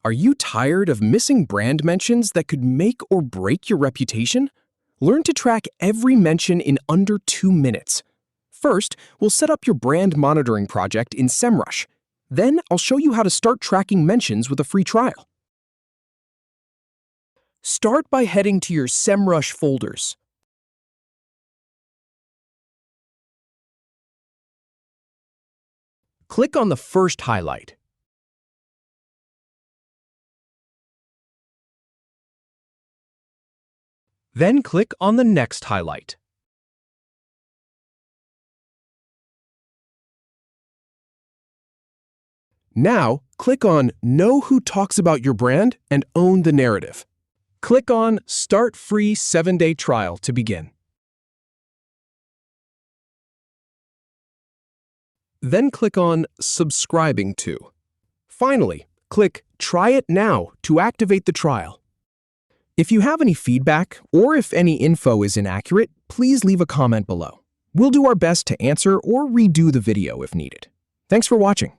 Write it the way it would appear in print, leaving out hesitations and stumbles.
Are you tired of missing brand mentions that could make or break your reputation? Learn to track every mention in under 2 minutes. First, we'll set up your brand monitoring project in Semrush. Then, I'll show you how to start tracking mentions with a free trial. Start by heading to your Semrush folders. Click on the first highlight. Then click on the next highlight. Now, click on Know Who Talks About Your Brand and Own the Narrative. Click on Start Free 7-Day Trial to begin. Then click on Subscribing to. Finally, click Try It Now to activate the trial. If you have any feedback or if any info is inaccurate, please leave a comment below. We'll do our best to answer or redo the video if needed. Thanks for watching.